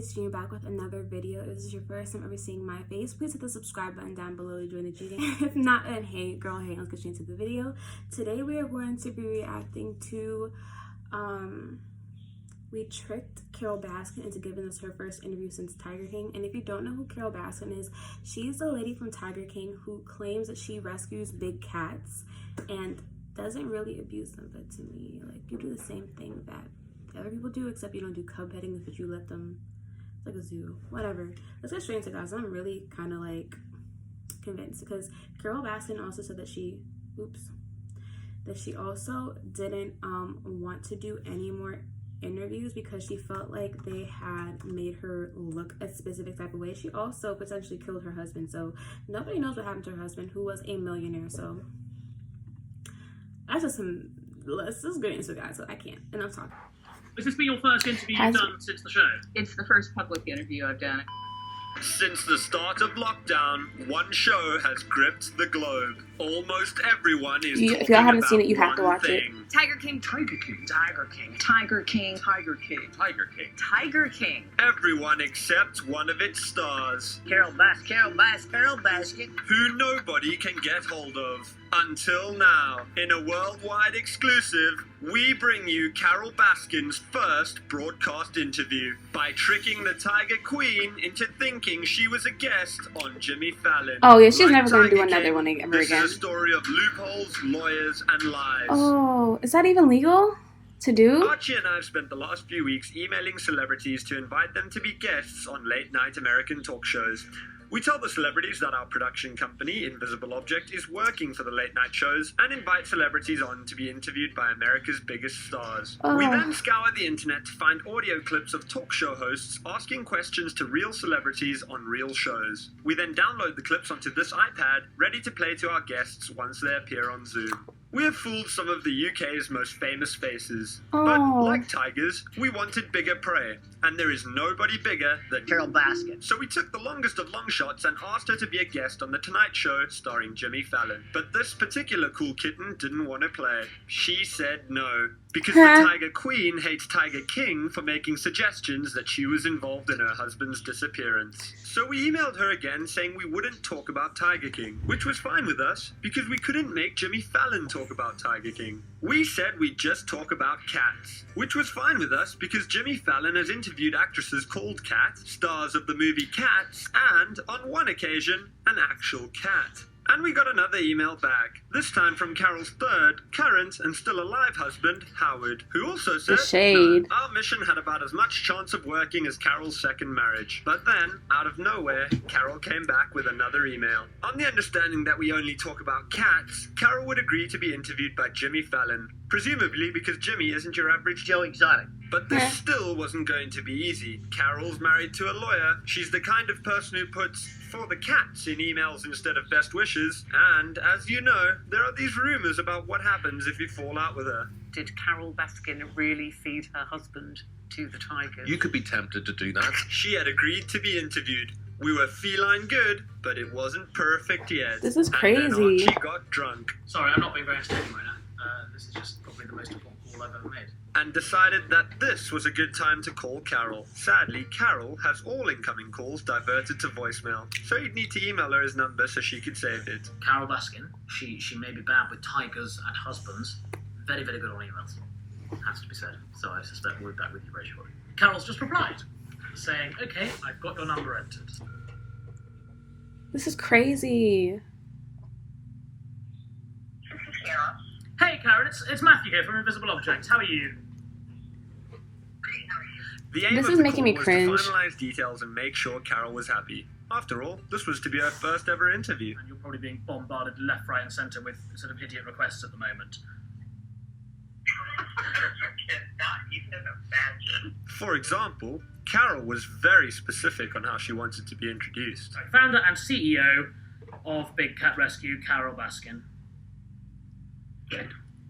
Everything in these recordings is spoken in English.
guys, Jane back with another video. If this is your first time ever seeing my face, please hit the subscribe button down below to join the G gang. If not, then hey girl, hey, let's get straight into the video. Today we are going to be reacting to we tricked Carole Baskin into giving us her first interview since Tiger King. And if you don't know who Carole Baskin is, she's the lady from Tiger King who claims that she rescues big cats and doesn't really abuse them. But to me, like, you do the same thing that other people do, except you don't do cub petting, but you let them, it's like a zoo, whatever. Let's get straight into it, guys. I'm really kind of like convinced because Carole Baskin also said that she also didn't want to do any more interviews because she felt like they had made her look a specific type of way. She also potentially killed her husband, so nobody knows what happened to her husband, who was a millionaire. So that's just some, let's just get into it, guys. So I can't, and I'm talking. Has this been your first interview you've done since the show? It's the first public interview I've done. Since the start of lockdown, one show has gripped the globe. Almost everyone is talking if y'all haven't seen it, you about have to one watch it. thing. Tiger King, Tiger King, Tiger King, Tiger King, Tiger King, Tiger King. Tiger King. Everyone except one of its stars, Carole Baskin. who nobody can get hold of. Until now, in a worldwide exclusive, we bring you Carole Baskin's first broadcast interview by tricking the Tiger Queen into thinking she was a guest on Jimmy Fallon. Oh yeah, she's Like never going to do Tiger another King, one ever this again. is a story of loopholes, lawyers, and lies. Oh, is that even legal to do? Archie and I have spent the last few weeks emailing celebrities to invite them to be guests on late-night American talk shows. We tell the celebrities that our production company, Invisible Object, is working for the late-night shows and invite celebrities on to be interviewed by America's biggest stars. Oh. We then scour the internet to find audio clips of talk show hosts asking questions to real celebrities on real shows. We then download the clips onto this iPad, ready to play to our guests once they appear on Zoom. We have fooled some of the UK's most famous faces. But Oh. like tigers, we wanted bigger prey, and there is nobody bigger than Carole Baskin. So we took the longest of long shots and asked her to be a guest on The Tonight Show starring Jimmy Fallon. But this particular cool kitten didn't want to play. She said no. Because the Tiger Queen hates Tiger King for making suggestions that she was involved in her husband's disappearance. So we emailed her again saying we wouldn't talk about Tiger King, which was fine with us because we couldn't make Jimmy Fallon talk about Tiger King. We said we'd just talk about cats, which was fine with us because Jimmy Fallon has interviewed actresses called Cat, stars of the movie Cats, and, on one occasion, an actual cat. And we got another email back, this time from Carol's third, current, and still alive husband, Howard, who also said, shade. "No, our mission had about as much chance of working as Carol's second marriage." But then, out of nowhere, Carole came back with another email. On the understanding that we only talk about cats, Carole would agree to be interviewed by Jimmy Fallon, presumably because Jimmy isn't your average Joe Exotic. But this still wasn't going to be easy. Carole's married to a lawyer. She's the kind of person who puts "for the cats" in emails instead of best wishes. And, as you know, there are these rumors about what happens if you fall out with her. Did Carole Baskin really feed her husband to the tigers? You could be tempted to do that. She had agreed to be interviewed. We were feline good, but it wasn't perfect yet. This is And crazy. then Archie got drunk Sorry, I'm not being very entertaining right now. This is just probably the most important call I've ever made. and decided that this was a good time to call Carole. Sadly, Carole has all incoming calls diverted to voicemail, so you'd need to email her his number so she could save it. Carole Baskin, she may be bad with tigers and husbands, very, very good on emails. Has to be said. So I suspect we'll be back with you very shortly. Carole's just replied, saying, "Okay, I've got your number entered." This is crazy. Hey Karen, it's Matthew here from Invisible Objects. How are you? The aim This of is the making call me was cringe. to finalize details and make sure Carole was happy. After all, this was to be her first ever interview. And you're probably being bombarded left, right, and centre with sort of idiot requests at the moment. For example, Carole was very specific on how she wanted to be introduced. Founder and CEO of Big Cat Rescue, Carole Baskin.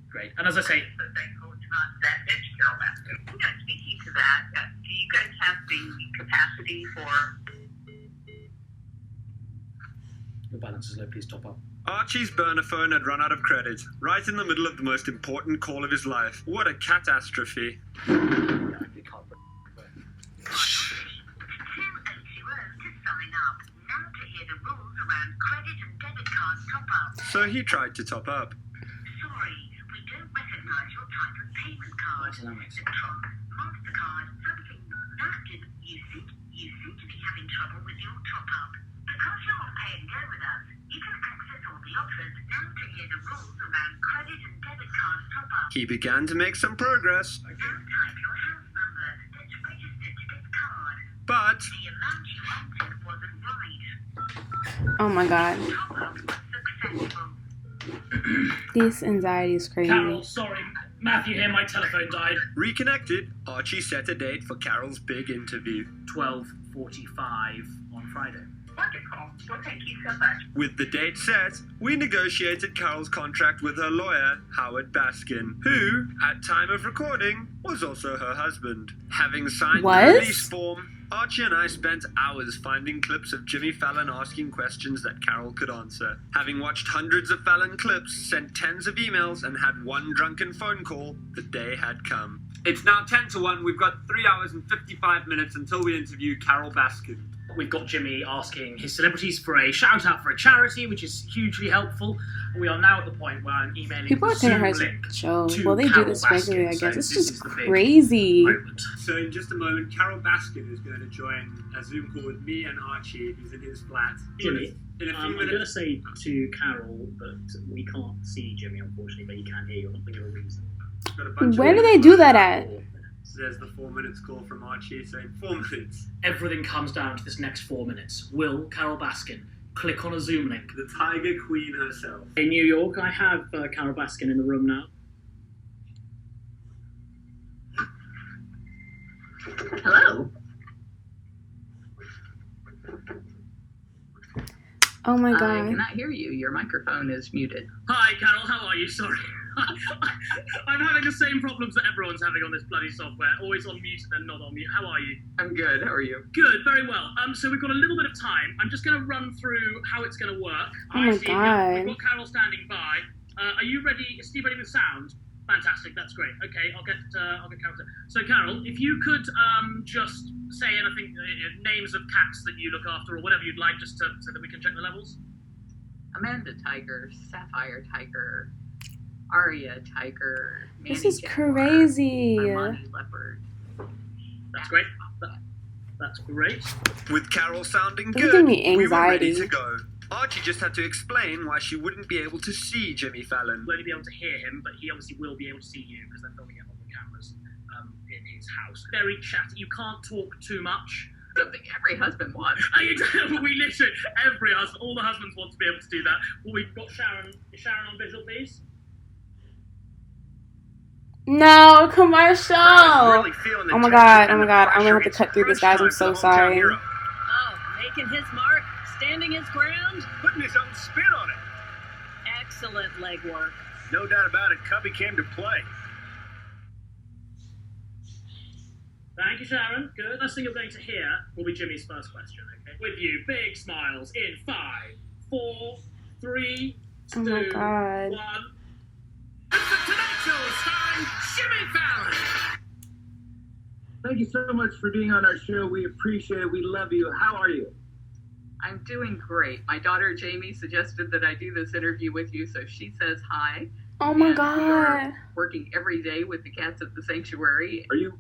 Great. And as I say, Speaking to that, do you guys have the capacity for? your balance is low, please top up. Archie's burner phone had run out of credit, right in the middle of the most important call of his life. What a catastrophe. so he tried to top up. Sorry, we don't recognize your type of payment card. Oh, so that makes The Tron, MasterCard, something that you seem to be having trouble with your top-up. Because you're on Pay and Go with us, you can access all the options and to hear the rules around credit and debit card top-up. He began to make some progress, Now type your house number that's registered to this card. but The amount you entered wasn't right. Oh my god. Top-up was successful. This anxiety is crazy. Carol, sorry. Matthew here, my telephone died. reconnected, Archie set a date for Carol's big interview. 12:45 on Friday. Wonderful. Well, thank you so much. With the date set, we negotiated Carol's contract with her lawyer, Howard Baskin, who, at time of recording, was also her husband. Having signed Was? the release form, Archie and I spent hours finding clips of Jimmy Fallon asking questions that Carol could answer. Having watched hundreds of Fallon clips, sent tens of emails, and had one drunken phone call, the day had come. It's now 10 to 1. We've got 3 hours and 55 minutes until we interview Carol Baskin. We've got Jimmy asking his celebrities for a shout out for a charity, which is hugely helpful. We are now at the point where I'm emailing People are the taking Zoom her link to show. to Well, they do Carol this Baskin, regularly, I so guess. It's this just is the big crazy. moment. So in just a moment, Carol Baskin is going to join a Zoom call with me and Archie, who's in his flat. Jimmy, in a few I'm going to minutes. say to Carol that we can't see Jimmy, unfortunately, but he can hear you. I'm not going to give a reason. Got a bunch Where of do they do that at? So there's the 4 minutes call from Archie, so in 4 minutes. Everything comes down to this next 4 minutes. Will Carol Baskin click on a Zoom link? The Tiger Queen herself. In New York, I have Carol Baskin in the room now. Hello. Oh my I god. cannot hear you. Your microphone is muted. Hi, Carol. How are you? Sorry. I'm having the same problems that everyone's having on this bloody software. Always on mute and then not on mute. How are you? I'm good. How are you? Good, very well. So we've got a little bit of time. I'm just going to run through how it's going to work. Oh my see God. We've got Carol standing by. Are you ready? Is Steve ready with sound? Fantastic. That's great. Okay, I'll get Carol to. So Carol, if you could just say anything, names of cats that you look after or whatever you'd like, just so that we can check the levels. Amanda Tiger, Sapphire Tiger, Aria Tiger, Manny This is Jaguar, crazy. Armani Leopard. That's great. That's great. With Carol sounding This is good, giving me we were ready anxiety. to go. Archie just had to explain why she wouldn't be able to see Jimmy Fallon. We'll only be able to hear him, but he obviously will be able to see you because they're filming it on the cameras in his house. Very chatty. You can't talk too much. Something every husband wants. We literally, every husband, all the husbands want to be able to do that. Well, we've got Sharon. Is Sharon on visual, please? No, commercial. Really feeling the Oh my tension god, and oh my the god. I'm pressure. gonna have to It's cut through this, crunch guys. I'm time so for the hometown sorry. hero. Oh, making his mark, standing his ground. Putting his own spin on it. Excellent legwork. No doubt about it, Cubby came to play. Thank you, Sharon. Good. Last thing you're going to hear will be Jimmy's first question, okay? With you, big smiles in 5, 4, 3, 2, Oh my god. 1. It's the Tonight Show starring Jimmy Fallon. Thank you so much for being on our show. We appreciate it. We love you. How are you? I'm doing great. My daughter Jamie suggested that I do this interview with you, so she says hi. Oh my And we are god. working every day with the cats at the sanctuary. Are you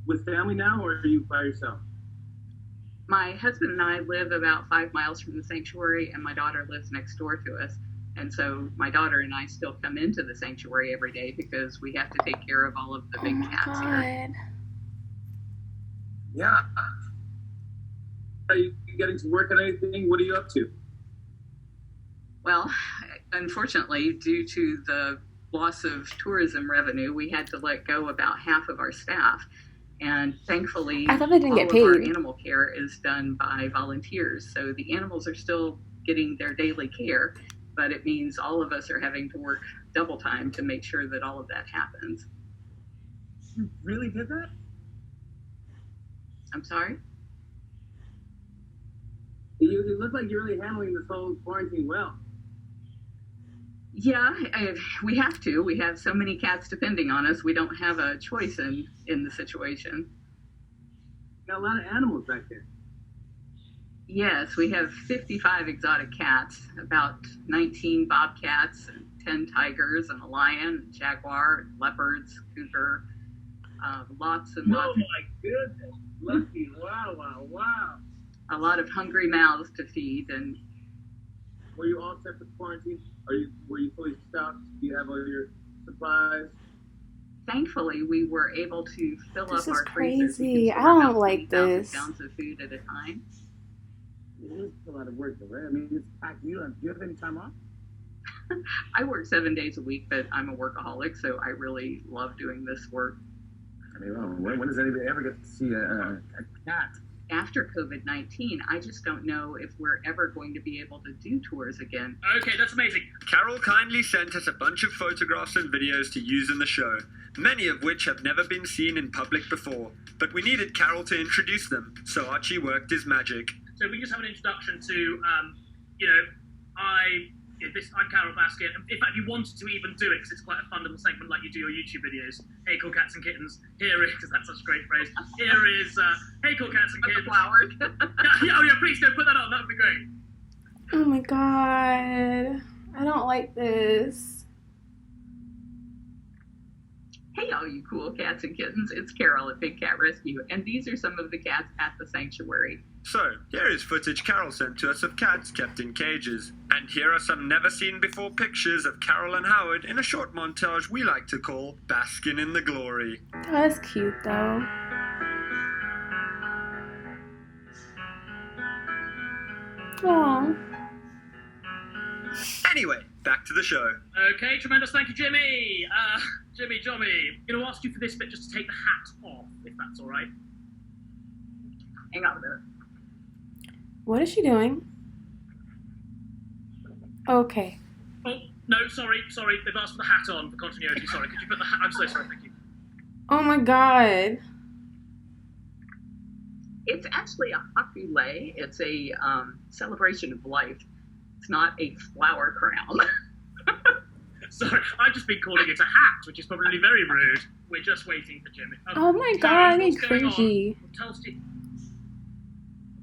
with family now, or are you by yourself? My husband and I live about 5 miles from the sanctuary, and my daughter lives next door to us. And so my daughter and I still come into the sanctuary every day because we have to take care of all of the Oh big my cats here. god. Yeah. Are you getting to work on anything? What are you up to? Well, unfortunately, due to the loss of tourism revenue, we had to let go about half of our staff. And thankfully, I thought they didn't all get of our paid. animal care is done by volunteers. So the animals are still getting their daily care, but it means all of us are having to work double time to make sure that all of that happens. You really did that? I'm sorry? You look like you're really handling this whole quarantine well. Yeah, we have to. We have so many cats depending on us. We don't have a choice in the situation. Got a lot of animals back there. Yes, we have 55 exotic cats, about 19 bobcats, and 10 tigers, and a lion, jaguar, leopards, cougar, lots and lots. Oh my goodness. Lucky. Wow. A lot of hungry mouths to feed. And Were you all set for quarantine? Were you fully stocked? Do you have all your supplies? thankfully, we were able to fill This up is our freezers. crazy. I don't like 20,000 this. pounds of food at a time. It's a lot of work, though, right? I mean, it's packed. Do you have any time off? I work 7 days a week, but I'm a workaholic, so I really love doing this work. I mean, when does anybody ever get to see a cat? After COVID-19, I just don't know if we're ever going to be able to do tours again. Okay, that's amazing. Carol kindly sent us a bunch of photographs and videos to use in the show, many of which have never been seen in public before. But we needed Carol to introduce them, so Archie worked his magic. So we just have an introduction to, I'm Carol Baskin. In fact, if you wanted to even do it, because it's quite a fun little segment like you do your YouTube videos, Hey Cool Cats and Kittens, here is, because that's such a great phrase, here is, Hey Cool Cats and Kittens. Flowers. yeah, please don't put that on, that would be great. Oh my god. I don't like this. Hey, all you cool cats and kittens, it's Carol at Big Cat Rescue, and these are some of the cats at the sanctuary. So, here is footage Carol sent to us of cats kept in cages. And here are some never-seen-before pictures of Carol and Howard in a short montage we like to call Baskin in the Glory. Oh, that's cute, though. Aww. Anyway, back to the show. Okay, tremendous, thank you, Jimmy. Jimmy, I'm going to ask you for this bit just to take the hat off, if that's all right. Hang on a minute. What is she doing? Okay. Oh, no, sorry, they've asked for the hat on for continuity, sorry. Could you put the hat, I'm so sorry, thank you. Oh my god. It's actually a hakule. It's a celebration of life. It's not a flower crown. Sorry, I've just been calling it a hat, which is probably very rude. We're just waiting for Jimmy. Oh my god, it's cringy. Tell Steve.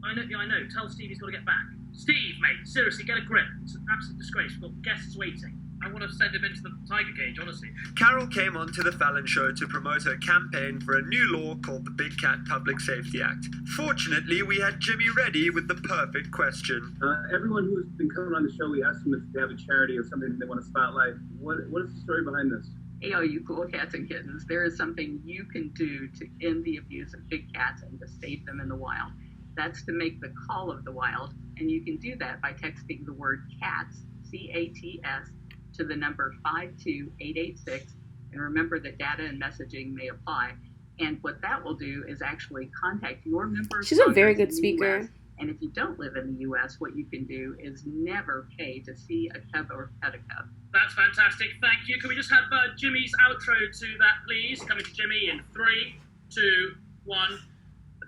I know. Tell Steve he's got to get back. Steve, mate, seriously, get a grip. It's an absolute disgrace. We've got guests waiting. I want to send him into the tiger cage, honestly. Carol came onto the Fallon Show to promote her campaign for a new law called the Big Cat Public Safety Act. Fortunately, we had Jimmy ready with the perfect question. Everyone who's been coming on the show, we ask them if they have a charity or something they want to spotlight. What is the story behind this? Hey, all you cool cats and kittens, there is something you can do to end the abuse of big cats and to save them in the wild. That's to make the call of the wild, and you can do that by texting the word CATS, C-A-T-S, to the number 52886, and remember that data and messaging may apply. And what that will do is actually contact your member of She's a very Congress good in the speaker. US. And if you don't live in the U.S., what you can do is never pay to see a cub or pet a cub. That's fantastic, thank you. Can we just have Jimmy's outro to that, please? Coming to Jimmy in 3, 2, 1.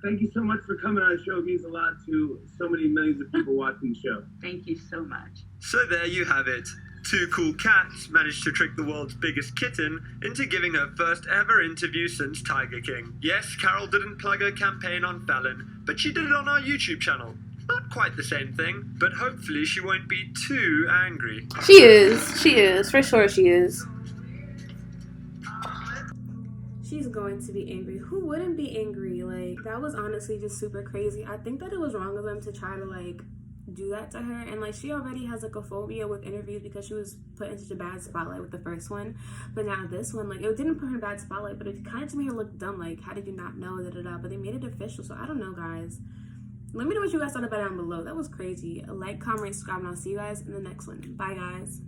Thank you so much for coming on the show. It means a lot to so many millions of people watching the show. Thank you so much. So there you have it. 2 cool cats managed to trick the world's biggest kitten into giving her first ever interview since Tiger King. Yes, Carol didn't plug her campaign on Fallon, but she did it on our YouTube channel. Not quite the same thing, but hopefully she won't be too angry. She is. For sure she is. She's going to be angry. Who wouldn't be angry? Like, that was honestly just super crazy. I think that it was wrong of them to try to, like, do that to her. And, like, she already has, like, a phobia with interviews because she was put in such a bad spotlight with the first one. But now this one, like, it didn't put her in a bad spotlight, but it kind of made her look dumb. Like, how did you not know? But they made it official, so I don't know, guys. Let me know what you guys thought about it down below. That was crazy. Like, comment, subscribe, and I'll see you guys in the next one. Bye, guys.